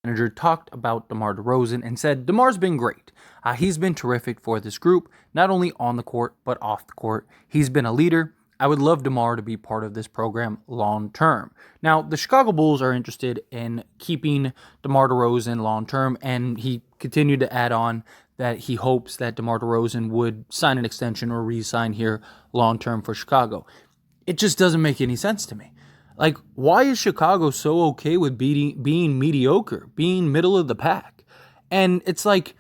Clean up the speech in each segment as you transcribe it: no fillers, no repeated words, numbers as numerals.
manager talked about DeMar DeRozan and said, DeMar's been great. He's been terrific for this group, not only on the court, but off the court. He's been a leader. I would love DeMar to be part of this program long term. Now, the Chicago Bulls are interested in keeping DeMar DeRozan long term, and he continued to add on that he hopes that DeMar DeRozan would sign an extension or re-sign here long term for Chicago. It just doesn't make any sense to me. Like, why is Chicago so okay with being mediocre, being middle of the pack? And it's like,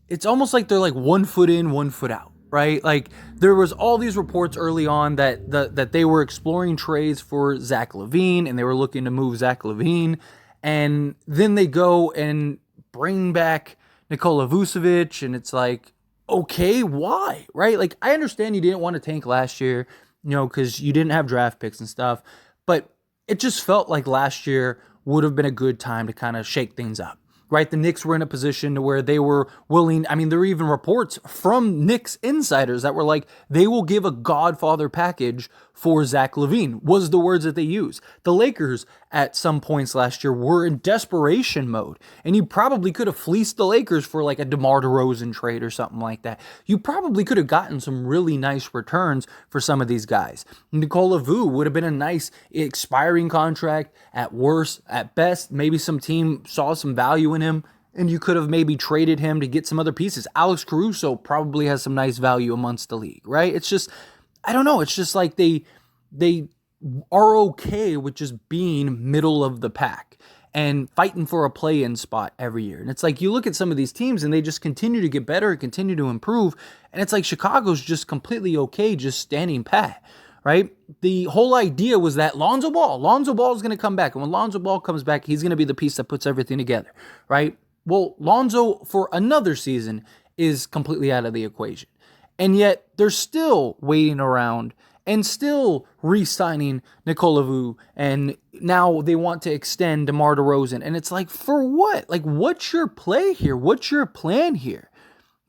it's almost like they're like 1 foot in, 1 foot out, right? Like, there was all these reports early on that they were exploring trades for Zach Lavine, and they were looking to move Zach Lavine, and then they go and bring back Nikola Vucevic, and it's like, okay, why, right? Like, I understand you didn't want to tank last year, because you didn't have draft picks and stuff, but it just felt like last year would have been a good time to kind of shake things up, right? The Knicks were in a position to where they were willing. I mean, there were even reports from Knicks insiders that were like, they will give a Godfather package for Zach Lavine, was the words that they used. The Lakers at some points last year were in desperation mode, and you probably could have fleeced the Lakers for like a DeMar DeRozan trade or something like that. You probably could have gotten some really nice returns for some of these guys. Nikola Vu would have been a nice expiring contract at worst, at best. Maybe some team saw some value in him, and you could have maybe traded him to get some other pieces. Alex Caruso probably has some nice value amongst the league, right? It's just, I don't know. It's just like they are okay with just being middle of the pack and fighting for a play-in spot every year. And it's like, you look at some of these teams and they just continue to get better and continue to improve. And it's like Chicago's just completely okay just standing pat, right? The whole idea was that Lonzo Ball is going to come back. And when Lonzo Ball comes back, he's going to be the piece that puts everything together, right? Well, Lonzo for another season is completely out of the equation. And yet they're still waiting around and still re-signing Nikola Vu, and now they want to extend DeMar DeRozan. And it's like, for what? Like, what's your play here? What's your plan here?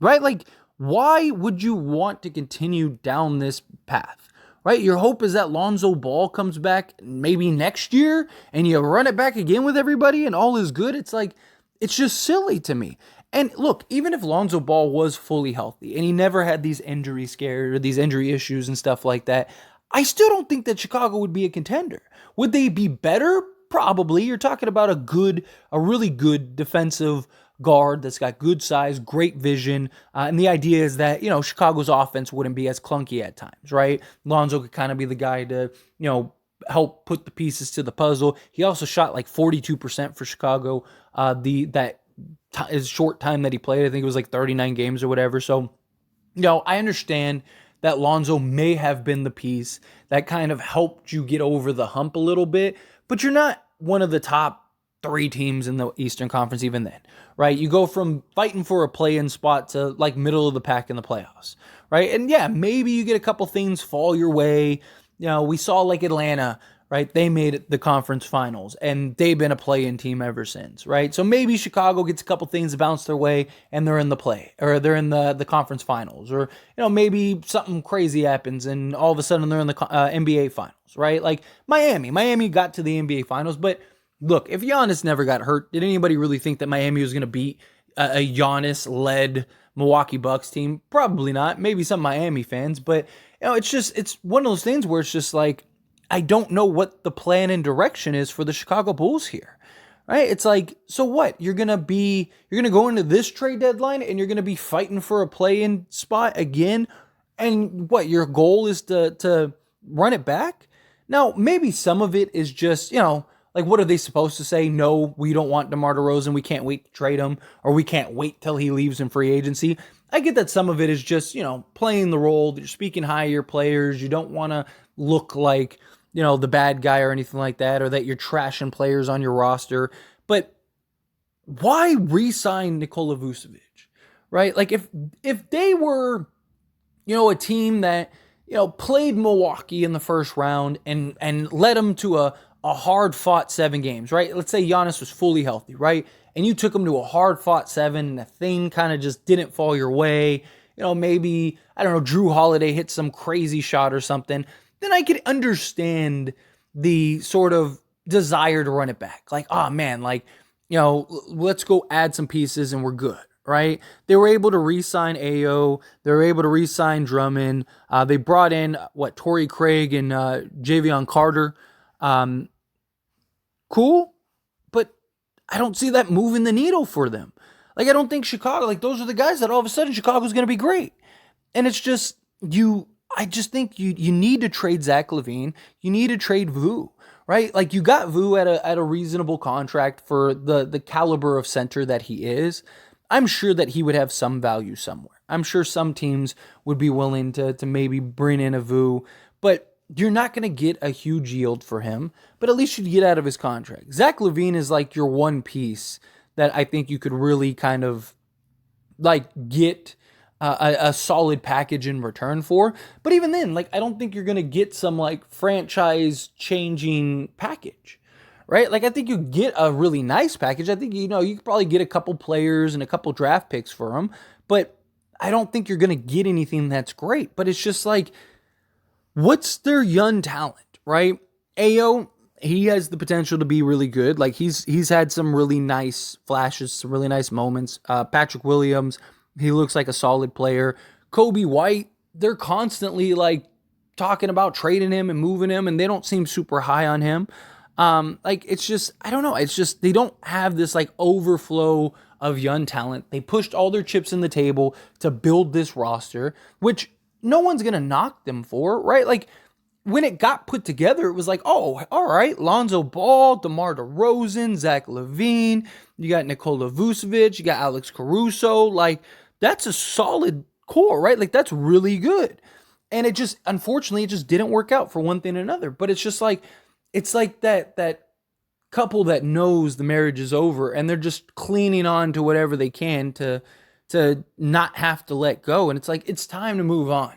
Right? Like, why would you want to continue down this path? Right? Your hope is that Lonzo Ball comes back maybe next year, and you run it back again with everybody, and all is good. It's like, it's just silly to me. And look, even if Lonzo Ball was fully healthy and he never had these injury scares or these injury issues and stuff like that, I still don't think that Chicago would be a contender. Would they be better? Probably. You're talking about a really good defensive guard that's got good size, great vision. And the idea is that, Chicago's offense wouldn't be as clunky at times, right? Lonzo could kind of be the guy to, help put the pieces to the puzzle. He also shot like 42% for Chicago. His short time that he played, I think it was like 39 games or whatever. So, I understand that Lonzo may have been the piece that kind of helped you get over the hump a little bit, but you're not one of the top 3 teams in the Eastern Conference even then, right? You go from fighting for a play-in spot to like middle of the pack in the playoffs, right? And yeah, maybe you get a couple things fall your way. We saw like Atlanta, right? They made the conference finals, and they've been a play-in team ever since, right? So maybe Chicago gets a couple things bounce their way, and they're in they're in the conference finals, or maybe something crazy happens, and all of a sudden they're in the NBA finals, right? Like Miami got to the NBA finals, but look, if Giannis never got hurt, did anybody really think that Miami was going to beat a Giannis-led Milwaukee Bucks team? Probably not. Maybe some Miami fans, but it's one of those things where it's just like, I don't know what the plan and direction is for the Chicago Bulls here, right? It's like, so what? You're going to go into this trade deadline and you're going to be fighting for a play-in spot again. And what, your goal is to run it back? Now, maybe some of it is just, like, what are they supposed to say? No, we don't want DeMar DeRozan. We can't wait to trade him, or we can't wait till he leaves in free agency. I get that some of it is just, playing the role. You're speaking high to your players. You don't want to look like, the bad guy or anything like that, or that you're trashing players on your roster. But why re-sign Nikola Vucevic, right? Like, if they were, a team that, played Milwaukee in the first round and led them to a hard-fought 7 games, right? Let's say Giannis was fully healthy, right? And you took him to a hard-fought 7, and the thing kind of just didn't fall your way. Maybe, I don't know, Drew Holiday hit some crazy shot or something. Then I could understand the sort of desire to run it back. Like, oh man, like, let's go add some pieces and we're good, right? They were able to re-sign AO. They were able to re-sign Drummond. They brought in, Torrey Craig and Javion Carter. Um, cool, but I don't see that moving the needle for them. Like, I don't think Chicago, like, those are the guys that all of a sudden Chicago's going to be great. And it's just, I just think you need to trade Zach Lavine. You need to trade Vu, right? Like, you got Vu at a reasonable contract for the caliber of center that he is. I'm sure that he would have some value somewhere. I'm sure some teams would be willing to maybe bring in a Vu, but you're not going to get a huge yield for him, but at least you'd get out of his contract. Zach Lavine is like your one piece that I think you could really kind of like get a solid package in return for. But even then, like, I don't think you're going to get some like franchise changing package, right? Like, I think you get a really nice package. I think, you could probably get a couple players and a couple draft picks for them, but I don't think you're going to get anything that's great. But it's just like, what's their young talent, right? Ao, he has the potential to be really good. Like, he's had some really nice flashes, some really nice moments. Patrick Williams, he looks like a solid player. Kobe White, they're constantly like talking about trading him and moving him, and they don't seem super high on him. Like, it's just, I don't know. It's just, they don't have this like overflow of young talent. They pushed all their chips in the table to build this roster, which no one's going to knock them for, right? Like, when it got put together, it was like, oh, all right, Lonzo Ball, DeMar DeRozan, Zach Lavine, you got Nikola Vucevic, you got Alex Caruso. Like, that's a solid core, right? Like, that's really good. And it just, unfortunately, it just didn't work out for one thing or another. But it's just like, it's like that couple that knows the marriage is over and they're just clinging on to whatever they can to not have to let go. And it's like, it's time to move on,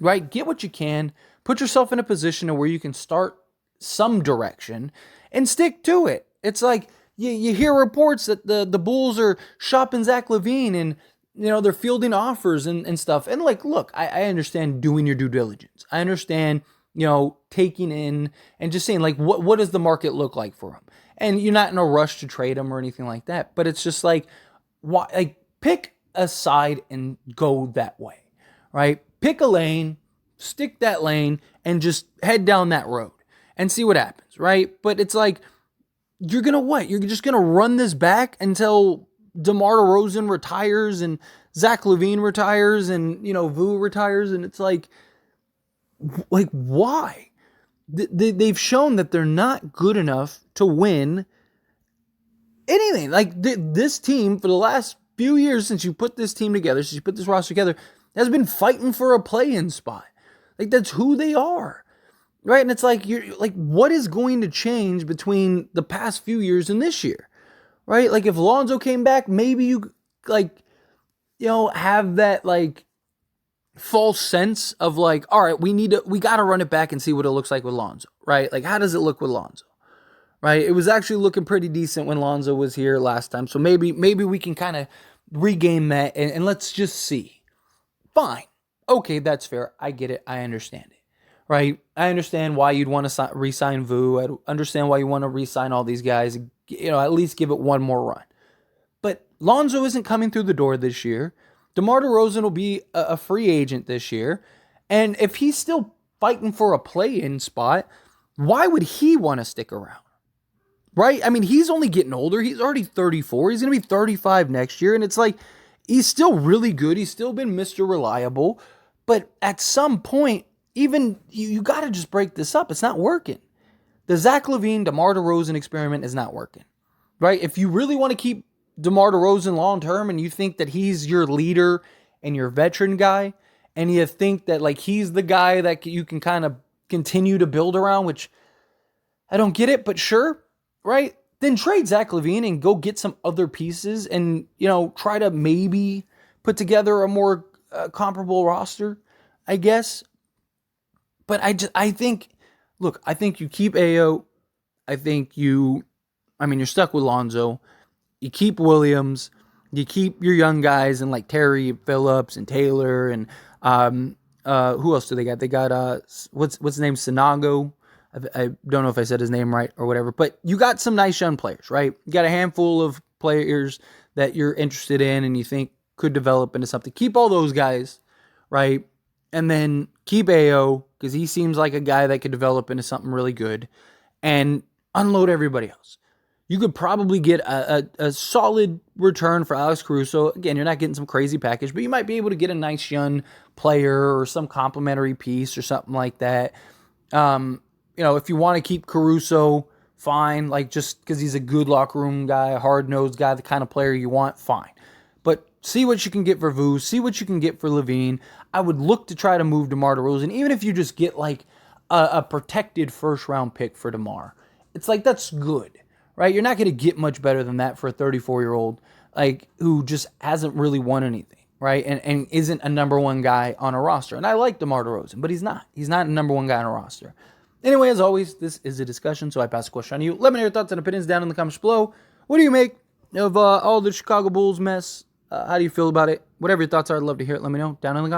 right? Get what you can, put yourself in a position where you can start some direction and stick to it. It's like, you hear reports that the Bulls are shopping Zach Lavine and, they're fielding offers and stuff. And like, look, I understand doing your due diligence. I understand, taking in and just saying like, what does the market look like for him? And you're not in a rush to trade him or anything like that. But it's just like, why? Like, pick a side and go that way, right? Pick a lane, stick that lane, and just head down that road and see what happens, right? But it's like, you're going to what? You're just going to run this back until DeMar DeRozan retires and Zach Lavine retires and, Vu retires. And it's like why? They've shown that they're not good enough to win anything. Like, this team for the last few years since you put this team together, since you put this roster together, has been fighting for a play-in spot. Like, that's who they are, right? And it's like, you're like, what is going to change between the past few years and this year, right? Like, if Lonzo came back, maybe you like, have that like false sense of like, all right, we got to run it back and see what it looks like with Lonzo, right? Like, how does it look with Lonzo? Right? It was actually looking pretty decent when Lonzo was here last time. So maybe we can kind of regain that and let's just see. Fine. Okay, that's fair. I get it. I understand it. Right? I understand why you'd want to re-sign Vu. I understand why you want to re-sign all these guys. At least give it one more run. But Lonzo isn't coming through the door this year. DeMar DeRozan will be a free agent this year. And if he's still fighting for a play-in spot, why would he want to stick around? Right? I mean, he's only getting older. He's already 34. He's going to be 35 next year. And it's like, he's still really good. He's still been Mr. Reliable. But at some point, even you got to just break this up. It's not working. The Zach Lavine, DeMar DeRozan experiment is not working. Right? If you really want to keep DeMar DeRozan long-term and you think that he's your leader and your veteran guy, and you think that like he's the guy that you can kind of continue to build around, which I don't get it, but sure. Right? Then trade Zach Lavine and go get some other pieces and, try to maybe put together a more comparable roster, I guess. But I think you keep Ao. I think you're stuck with Lonzo. You keep Williams. You keep your young guys and like Terry Phillips and Taylor and who else do they got? They got what's his name? Sinago. I don't know if I said his name right or whatever, but you got some nice young players, right? You got a handful of players that you're interested in and you think could develop into something. Keep all those guys, right? And then keep AO, because he seems like a guy that could develop into something really good, and unload everybody else. You could probably get a solid return for Alex Caruso. Again, you're not getting some crazy package, but you might be able to get a nice young player or some complimentary piece or something like that. If you want to keep Caruso, fine. Like, just because he's a good locker room guy, a hard-nosed guy, the kind of player you want, fine. But see what you can get for Vuce. See what you can get for Lavine. I would look to try to move DeMar DeRozan, even if you just get like a protected first-round pick for DeMar. It's like, that's good, right? You're not going to get much better than that for a 34-year-old like who just hasn't really won anything, right? And isn't a number one guy on a roster. And I like DeMar DeRozan, but he's not. He's not a number one guy on a roster. Anyway, as always, this is a discussion, so I pass the question on to you. Let me know your thoughts and opinions down in the comments below. What do you make of all the Chicago Bulls mess? How do you feel about it? Whatever your thoughts are, I'd love to hear it. Let me know down in the comments.